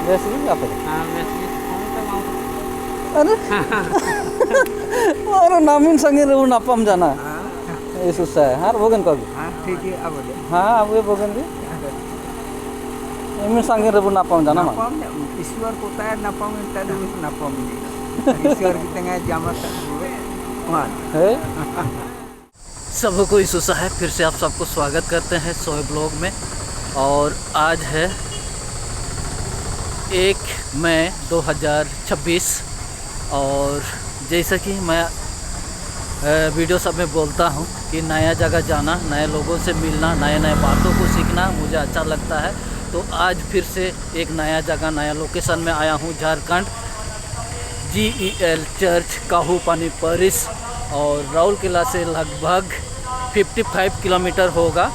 Wesi apa? Wesi kamu tak mau. Aduh. Orang namin sange reun apam jana. ये susah है हार बोगन कभी हाँ ठीक है अब दे हाँ अब ये बोगन दी इमें संगे रेबु नापम जाना मा नापम ईश्वर को तार नापम तले उस नापम दी ईश्वर की तंगा जामा तक मान है सबको सुसा है। फिर से आप सबको स्वागत करते हैं सोए ब्लॉग में। और आज है 1 मई 2026 और जैसा कि मैं वीडियो सब में बोलता हूँ कि नया जगह जाना, नए लोगों से मिलना, नए नए बातों को सीखना मुझे अच्छा लगता है। तो आज फिर से एक नया जगह, नया लोकेशन में आया हूँ, झारखंड GEL चर्च काहू पानी परिस और राउरकेला से लगभग 55 किलोमीटर होगा।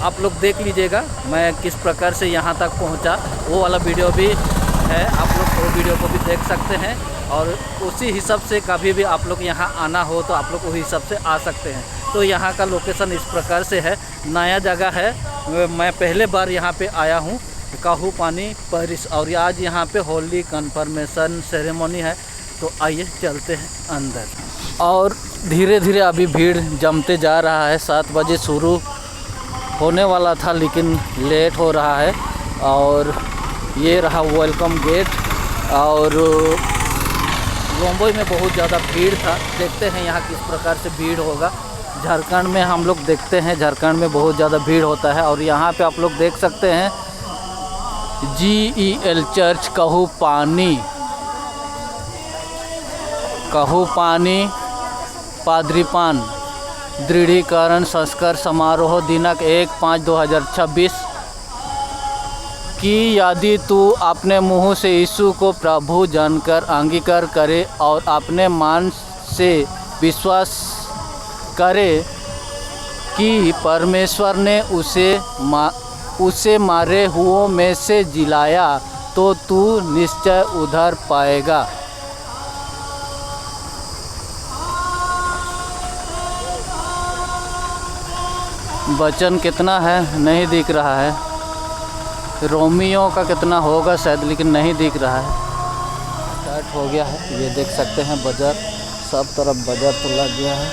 आप लोग देख लीजिएगा मैं किस प्रकार से यहाँ तक पहुँचा, वो वाला वीडियो भी है, आप लोग वो वीडियो को भी देख सकते हैं। और उसी हिसाब से कभी भी आप लोग यहाँ आना हो तो आप लोग उसी हिसाब से आ सकते हैं। तो यहाँ का लोकेशन इस प्रकार से है, नया जगह है, मैं पहले बार यहाँ पे आया हूँ काहू पानी परिस। और आज यहाँ पे होली कन्फर्मेशन सेरेमनी है। तो आइए चलते हैं अंदर। और धीरे धीरे अभी भीड़ जमते जा रहा है। 7 बजे शुरू होने वाला था लेकिन लेट हो रहा है। और ये रहा वेलकम गेट। और मुंबई में बहुत ज़्यादा भीड़ था, देखते हैं यहाँ किस प्रकार से भीड़ होगा। झारखंड में हम लोग देखते हैं झारखंड में बहुत ज़्यादा भीड़ होता है। और यहाँ पे आप लोग देख सकते हैं GEL चर्च काहू पानी पाद्रीपान दृढ़ीकरण संस्कार समारोह दिनांक 1/5/2026 कि यदि तू अपने मुँह से यीशु को प्रभु जानकर अंगीकार करे और अपने मन से विश्वास करे कि परमेश्वर ने उसे मारे हुओं में से जिलाया तो तू निश्चय उद्धार पाएगा। वचन कितना है नहीं दिख रहा है, रोमियो का कितना होगा शायद, लेकिन नहीं दिख रहा है। स्टार्ट हो गया है, ये देख सकते हैं बाज़ार, सब तरफ बाज़ार तो लग गया है।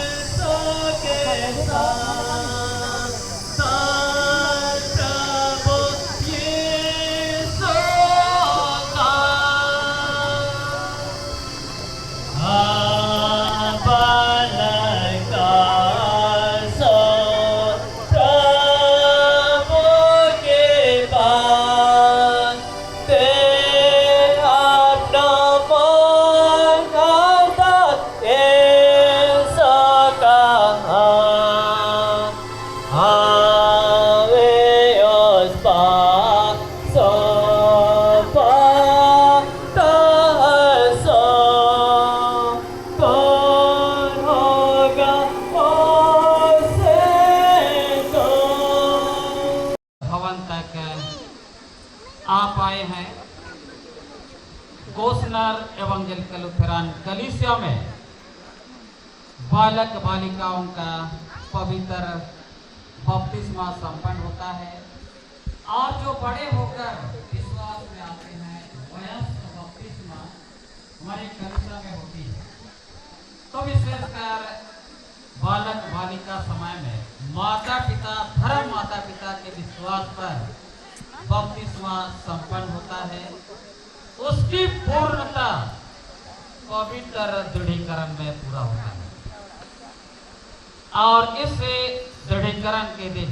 आप आए हैं गोस्नर एवंजेलिकल लूथरन कलीसिया में बालक बालिकाओं का पवित्र बपतिस्मा संपन्न होता है। और जो बड़े होकर विश्वास में आते हैं वयस्क बपतिस्मा हमारे कलीसिया में होती है। तो विशेषकर बालक बालिका समय में माता पिता के विश्वास पर बपतिस्मा संपन्न होता है। उसकी पूर्णता पवित्र दृढ़ीकरण में पूरा होता है। और इस दृढ़ीकरण के दिन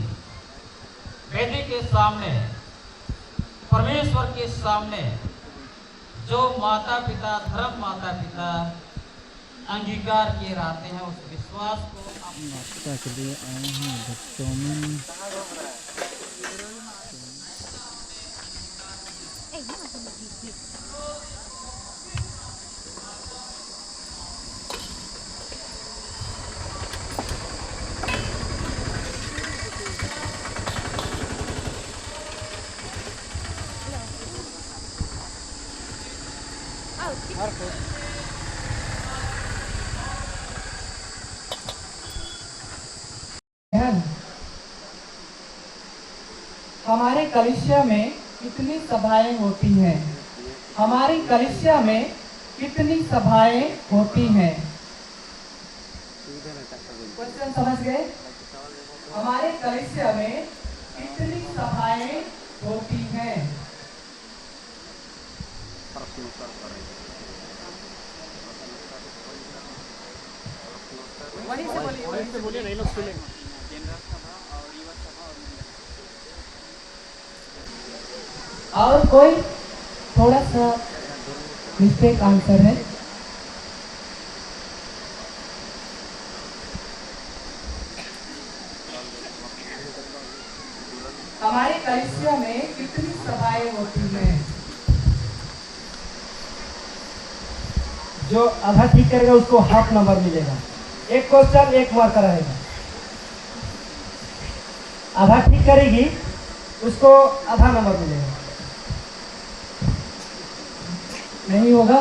वेदी के सामने, परमेश्वर के सामने जो माता पिता अंगीकार किए रहते हैं, उस विश्वास को नाश्ता के लिए आए हैं चाउमीन। हमारे कलीसिया में कितनी सभाएं होती हैं? हमारी कलीसिया में कितनी सभाएं होती हैं? क्वेश्चन समझ गए? हमारे कलीसिया में कितनी सभाएं होती हैं? वहीं से बोलिए, नहीं लोग सुनेंगे। और कोई थोड़ा सा मिस्टेक आंसर है? हमारे कलीसिया में कितनी सभाएं होती हैं? जो आधा ठीक करेगा उसको हाफ नंबर मिलेगा। एक क्वेश्चन एक मार्क रहेगा। आधा ठीक करेगी उसको आधा नंबर मिलेगा। नहीं होगा?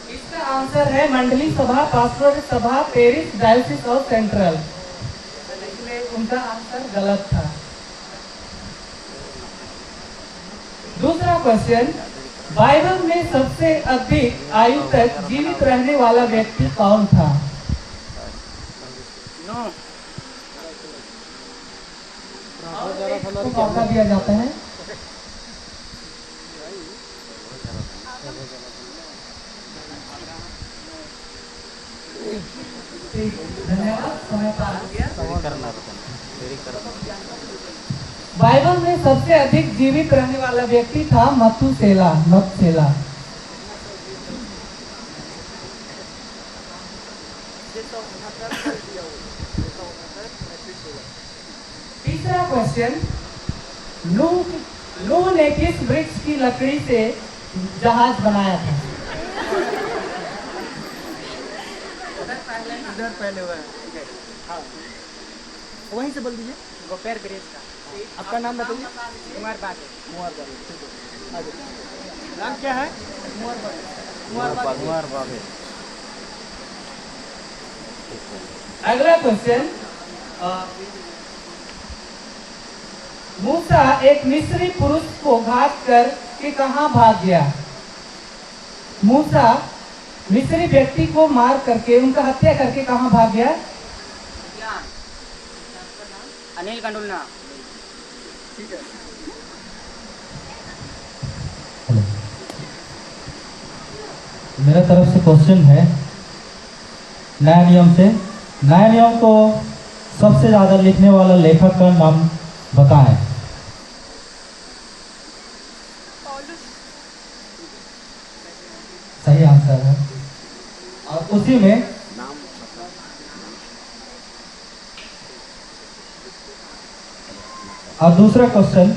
इसका आंसर है मंडली सभा, पास्टोरेट सभा, पेरिस, डायोसिस और सेंट्रल। इसलिए उनका आंसर गलत था। दूसरा क्वेश्चन, बाइबल में सबसे अधिक आयु तक जीवित रहने वाला व्यक्ति कौन था? को मौका दिया जाता है। ठीक, धन्यवाद, समय पार हो गया। बाइबल में सबसे अधिक जीवित रहने वाला व्यक्ति था मथुसेला। तीसरा क्वेश्चन, नूह ने किस वृक्ष की लकड़ी से जहाज बनाया था? इधर पहले हुआ है। हाँ, वहीं से बोल दीजिए। गोपेर ग्रेस का। आपका नाम बताइए। कुमार बागे। ठीक है, आ जाइए। नाम क्या है? कुमार बागे। अगला क्वेश्चन, मूसा एक मिस्री पुरुष को घात कर के कहाँ भाग गया? मूसा मिस्री व्यक्ति को मार करके उनका हत्या करके कहाँ भाग गया? अनिल कंडुलना। ठीक है। मेरा तरफ से क्वेश्चन है नया नियम से। नया नियम को सबसे ज़्यादा लिखने वाला लेखक का नाम बताएं। सही आंसर है। और उसी में और दूसरा क्वेश्चन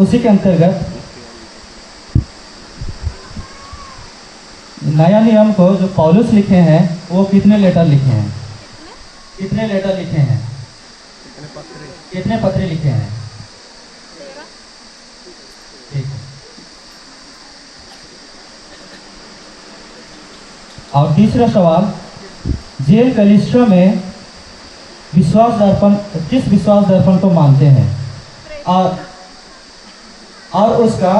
उसी के अंतर्गत, नया नियम को जो पौलुस लिखे हैं वो कितने लेटर लिखे हैं? कितने लेटर लिखे हैं? कितने पत्र लिखे हैं? ठीक है। और तीसरा सवाल, जेल कलीसिया में विश्वास दर्पण, किस विश्वास दर्पण को मानते हैं? और उसका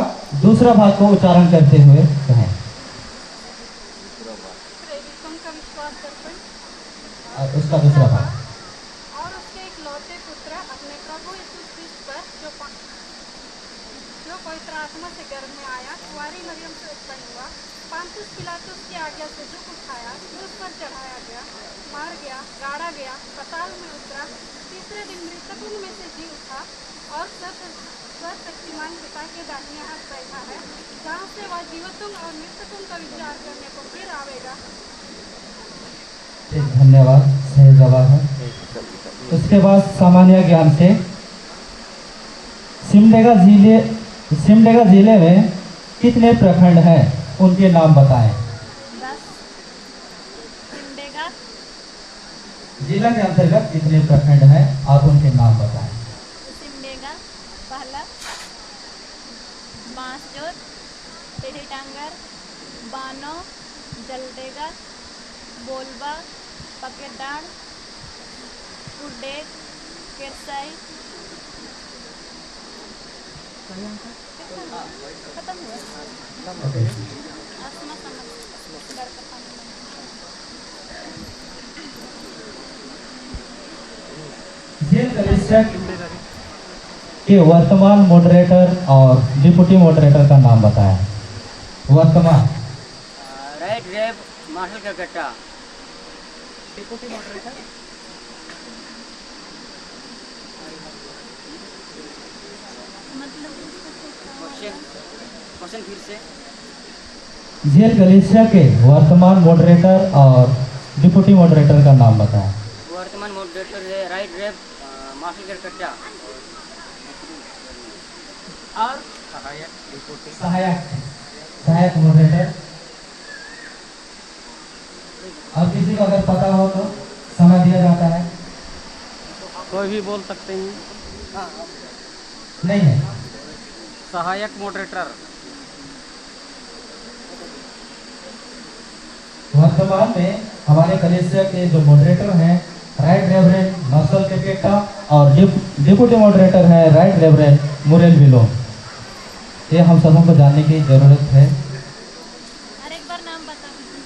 दूसरा भाग को उच्चारण करते हुए कहें। और उसका दूसरा भाग। और उसके इकलौते पुत्र अपने प्रभु यीशु ख्रीस्त पर जो पवित्र आत्मा से गर्भ में आया, कुंवारी मरियम से उत्पन्न हुआ, पांतुस पिलातुस की आज्ञा से दुख उठाया, क्रूस पर चढ़ाया गया, मार गया, गाड़ा गया, पाताल में उतरा, तीसरे दिन मृतकों में से जी उठा और सर्वशक्तिमान पिता के दाहिने हाथ बैठा है, जहाँ से वह जीवितों और मृतकों का विचार करने को फिर आवेगा। ठीक, धन्यवाद, सही जवाब है। उसके बाद सामान्य ज्ञान से, सिमडेगा जिले में कितने प्रखंड हैं? उनके नाम बताएं। 10। सिमडेगा जिला के अंतर्गत कितने प्रखंड हैं और उनके नाम बताएं। सिमडेगा, पहला, बांसजोर, टेढ़ी टांगर, बानो, जलडेगा, बोलबा, पकेडाण, उडेक, केरसाई। खत्म हुआ। आसमा समझ लड़का पानी में। जेल कलेक्टर के वर्तमान मॉडरेटर और डिप्टी मॉडरेटर का नाम बताएं। वर्तमान right rep marshal Calcutta. Deputy moderator मतलब क्वेश्चन फिर से। जेल कलेक्टर के वर्तमान मॉडरेटर और डिप्टी मॉडरेटर का नाम बताएं। वर्तमान मॉडरेटर है राइट रेप मार्शल कलकत्ता। और सहायक सहायक मॉडरेटर। और किसी को अगर पता हो तो समय दिया जाता है। कोई भी बोल सकते हैं। नहीं है। सहायक मॉडरेटर। वर्तमान में हमारे कलेक्टर के जो मॉडरेटर हैं राइट रेवरेंड मार्शल कलकत्ता और डिप्टी मॉडरेटर है राइट रेवरेंड मुरेल विलो। ये हम सबों को जानने की जरूरत है। हर एक बार नाम बता दीजिए।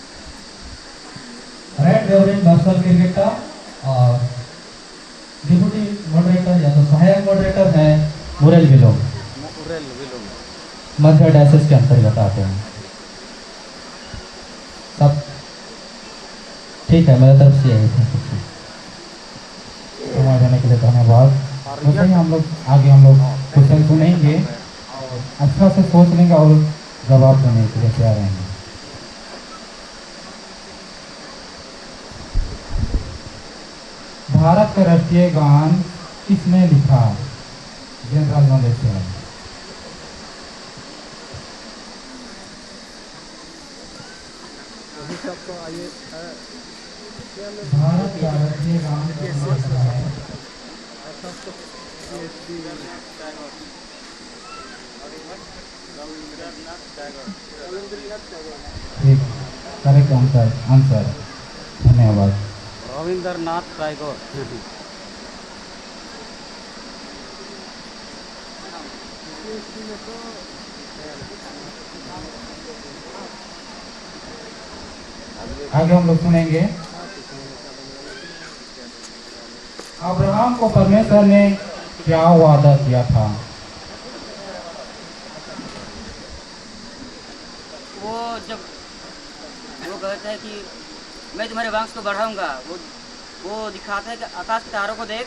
राइट रेवरेंड मार्शल कलकत्ता और डिप्टी मॉडरेटर या तो सहायक मॉडरेटर है मुरेल विलो। मध्य डायसिस के अंतर्गत आते हैं। सब ठीक है, मेरे तरफ से यही था। समय देने के लिए धन्यवाद। वैसे ही हम लोग आगे क्वेश्चन सुनेंगे और अच्छा से सोच लेंगे और जवाब देने के लिए तैयार रहेंगे। भारत का राष्ट्रीय गान किसने लिखा? जनरल नॉलेज से है। भारत का राष्ट्रीय गान किसने लिखा है? ठीक, करेक्ट आंसर। धन्यवाद। रविंद्रनाथ टैगोर। आगे हम लोग सुनेंगे। अब्राहम को परमेश्वर ने क्या वादा किया था? वो जब वो कहता है कि मैं तुम्हारे वंश को बढ़ाऊंगा, वो दिखाता है कि आकाश के तारों को देख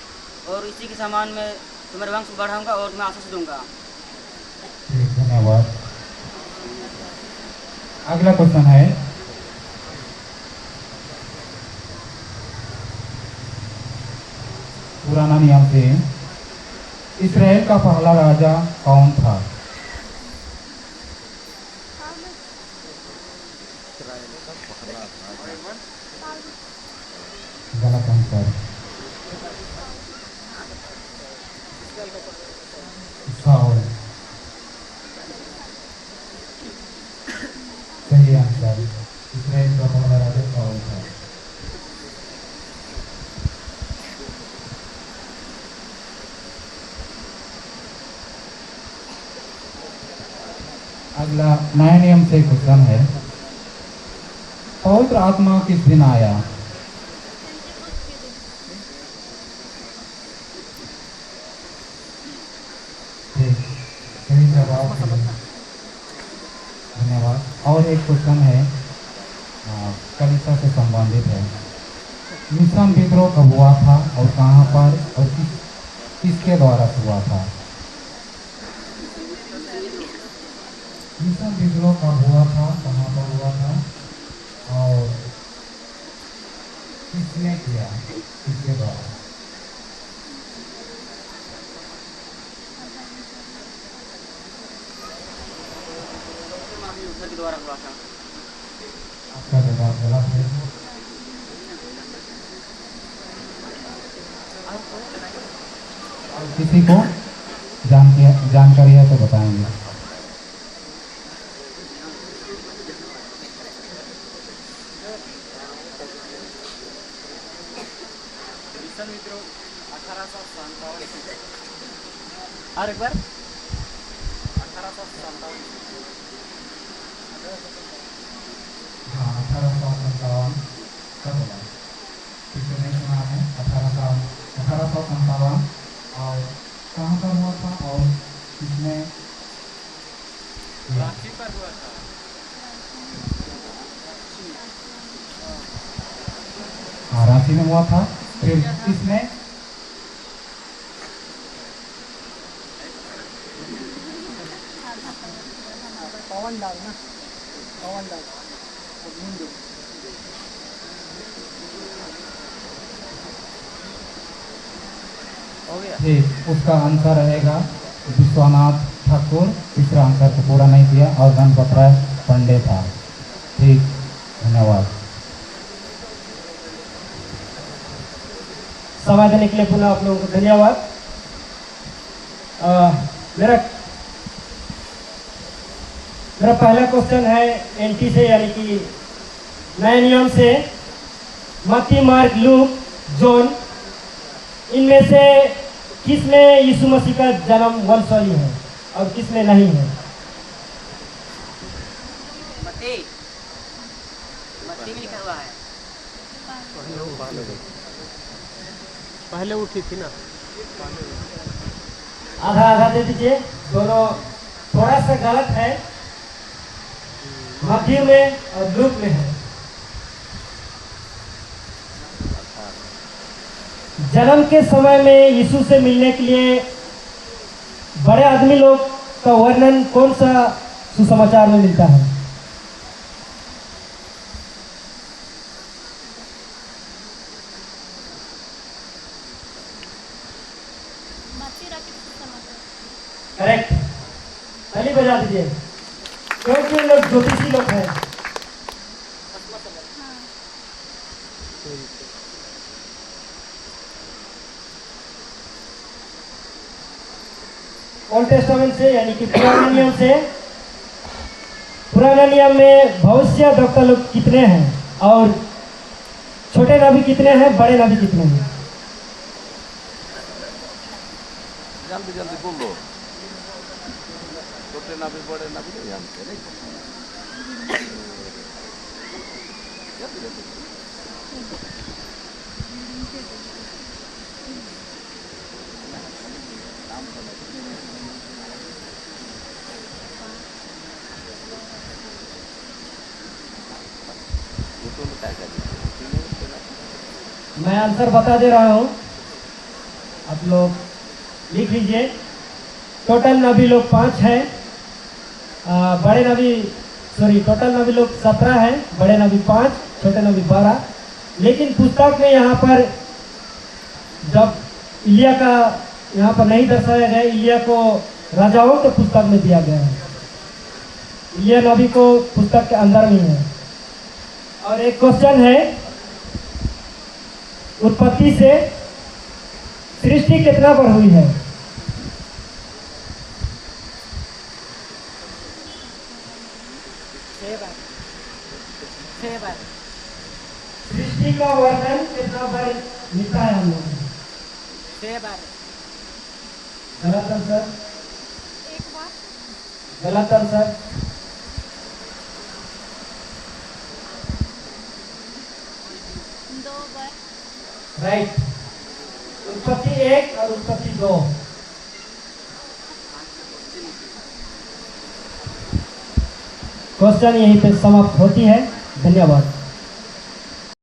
और इसी के समान में तुम्हारे वंश को बढ़ाऊंगा और मैं आशीष दूंगा। धन्यवाद। अगला क्वेश्चन है, पुराना नियम से इस्राएल का पहला राजा कौन था? गलत आंसर। साउल। सही आंसर। इस्राएल का पहला राजा साउल था। अगला नए नियम से क्वेश्चन है, पवित्र आत्मा किस दिन आया? ठीक, सही जवाब। धन्यवाद। और एक क्वेश्चन है कलिसा से संबंधित है। मिशन विद्रोह कब हुआ था और कहाँ पर और किसके द्वारा हुआ था? मिशन विद्रोह कब हुआ था, कहाँ पर हुआ था और किसने किया, किसके द्वारा? के द्वारा हुआ था। आपका जवाब गलत है। किसी को जानकारी है तो बताएंगे। दर्शन मित्रों 1857 और एक बार 1857 हाँ 1857 का बोला, ठीक है नहीं सुना है। 1857 और कहाँ पर हुआ था और किसने रांची पर हुआ था। हाँ रांची में हुआ था। फिर किसने हो गया। ठीक, उसका आंसर रहेगा विश्वनाथ ठाकुर। तीसरा आंसर को पूरा नहीं किया और गणपत राय पंडे था। ठीक, धन्यवाद। समय देने के लिए पुनः आप लोगों को धन्यवाद। मेरा पहला क्वेश्चन है एनटी से, यानी कि नए नियम से। मत्ती, मार्क, लूक, जॉन, इनमें से किस में यीशु मसीह का जन्म वंशवाली है और किस में नहीं है? मत्ती में लिखा हुआ है। पहले उठी थी ना। आधा आधा दे दीजिए, दोनों थोड़ा सा गलत है। मध्य में और लूक में है। जन्म के समय में यीशु से मिलने के लिए बड़े आदमी लोग का वर्णन कौन सा सुसमाचार में मिलता है? करेक्ट, ताली बजा दीजिए, क्योंकि लोग ज्योतिषी लोग हैं। ओल्ड टेस्टामेंट से, यानी कि पुराने नियम से। पुराने नियम में भविष्य वक्ता लोग कितने हैं और छोटे नबी कितने हैं, बड़े नबी कितने हैं? जल्दी जल्दी बोलो। छोटे नबी बड़े नबी नहीं जानते नहीं। जल्दी जल्दी। मैं आंसर बता दे रहा हूँ, आप लोग लिख लीजिए। टोटल नबी लोग 5 हैं, बड़े नबी टोटल नबी लोग 17 हैं, बड़े नबी 5, छोटे नबी 12। लेकिन पुस्तक में यहाँ पर जब इलिया का यहाँ पर नहीं दर्शाया गया, इलिया को राजाओं के पुस्तक में दिया गया है। इलिया नबी को पुस्तक के अंदर में है। और एक क्वेश्चन है, उत्पत्ति से सृष्टि कितना बार हुई है? सृष्टि का वर्णन कितना बार मिलता है हम लोगों को? 6 बार। गलत आंसर। एक बार। गलत आंसर। 2 बार। राइट। उत्पत्ति 1 और उत्पत्ति 2। क्वेश्चन यहीं पे समाप्त होती है। धन्यवाद।